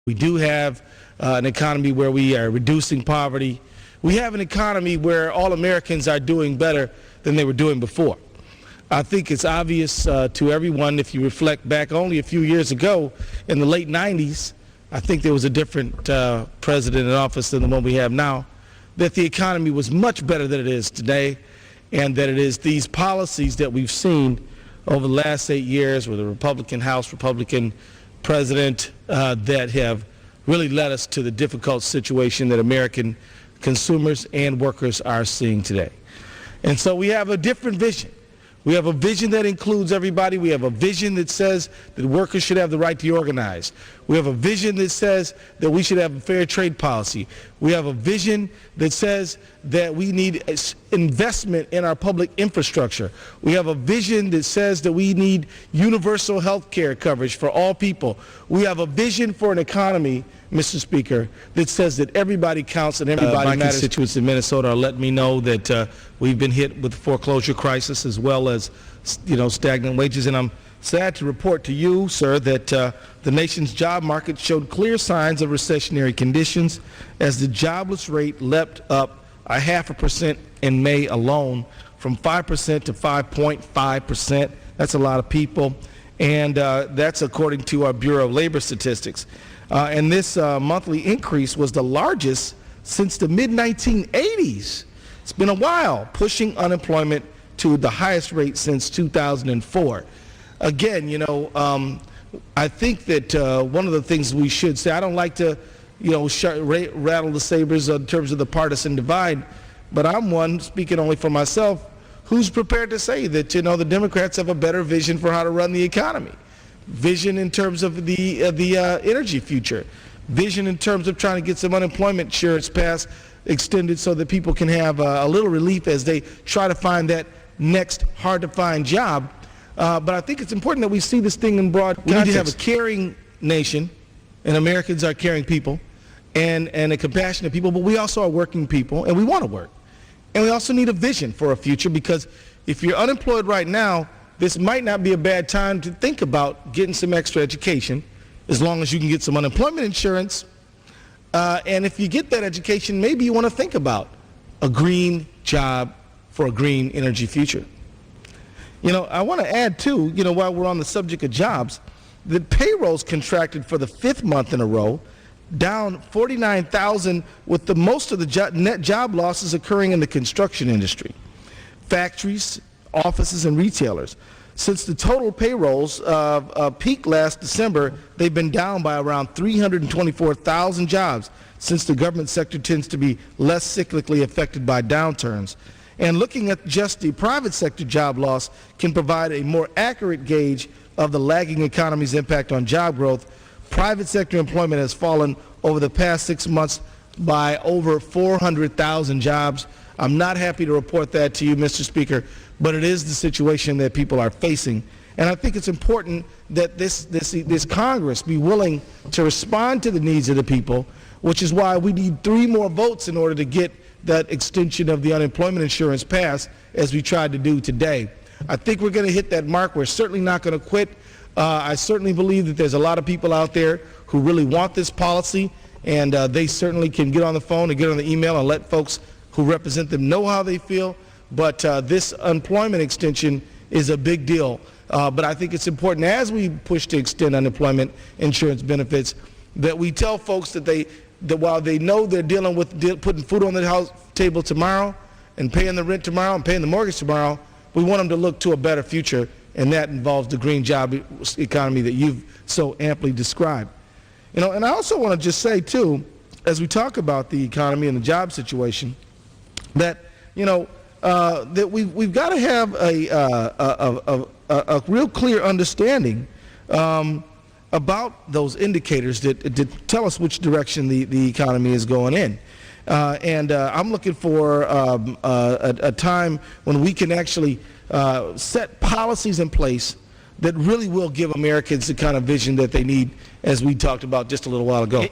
We do have an economy where we are reducing poverty. We have an economy where all Americans are doing better than they were doing before. I think it's obvious to everyone, if you reflect back only a few years ago in the late 90s, I think there was a different president in office than the one we have now, that the economy was much better than it is today, and that it is these policies that we've seen over the last 8 years with a Republican House, Republican president that have really led us to the difficult situation that American consumers and workers are seeing today. And so we have a different vision. We have a vision that includes everybody. We have a vision that says that workers should have the right to organize. We have a vision that says that we should have a fair trade policy. We have a vision that says that we need investment in our public infrastructure. We have a vision that says that we need universal health care coverage for all people. We have a vision for an economy, Mr. Speaker, that says that everybody counts and everybody matters. My constituents in Minnesota are letting me know that we've been hit with the foreclosure crisis as well as, stagnant wages. And I'm sad to report to you, sir, that the nation's job market showed clear signs of recessionary conditions as the jobless rate leapt up 0.5% in May alone, from 5% to 5.5%. That's a lot of people. And that's according to our Bureau of Labor Statistics. And this monthly increase was the largest since the mid-1980s. It's been a while, pushing unemployment to the highest rate since 2004. Again, I think that one of the things we should say, I don't like to, rattle the sabers in terms of the partisan divide, but I'm one, speaking only for myself, who's prepared to say that, the Democrats have a better vision for how to run the economy. Vision in terms of the energy future. Vision in terms of trying to get some unemployment insurance passed, extended so that people can have a little relief as they try to find that next hard-to-find job. But I think it's important that we see this thing in broad context. We need to have a caring nation, and Americans are caring people, and a compassionate people, but we also are working people, and we want to work. And we also need a vision for a future, because if you're unemployed right now, this might not be a bad time to think about getting some extra education, as long as you can get some unemployment insurance. And if you get that education, maybe you want to think about a green job for a green energy future. I want to add too, while we're on the subject of jobs, that payrolls contracted for the 5th month in a row, down 49,000, with the most of the net job losses occurring in the construction industry, factories, offices, and retailers. Since the total payrolls peaked last December, they've been down by around 324,000 jobs, since the government sector tends to be less cyclically affected by downturns. And looking at just the private sector job loss can provide a more accurate gauge of the lagging economy's impact on job growth. Private sector employment has fallen over the past 6 months by over 400,000 jobs. I'm not happy to report that to you, Mr. Speaker, but it is the situation that people are facing. And I think it's important that this Congress be willing to respond to the needs of the people, which is why we need 3 more votes in order to get that extension of the unemployment insurance passed, as we tried to do today. I think we're going to hit that mark. We're certainly not going to quit. I certainly believe that there's a lot of people out there who really want this policy, and they certainly can get on the phone and get on the email and let folks who represent them know how they feel. But this employment extension is a big deal. But I think it's important, as we push to extend unemployment insurance benefits, that we tell folks that while they know they're dealing with putting food on the house table tomorrow and paying the rent tomorrow and paying the mortgage tomorrow, we want them to look to a better future, and that involves the green job economy that you've so amply described. And I also want to just say, too, as we talk about the economy and the job situation, that, that we've got to have a real clear understanding about those indicators that tell us which direction the economy is going in. And I'm looking for a time when we can actually set policies in place that really will give Americans the kind of vision that they need, as we talked about just a little while ago.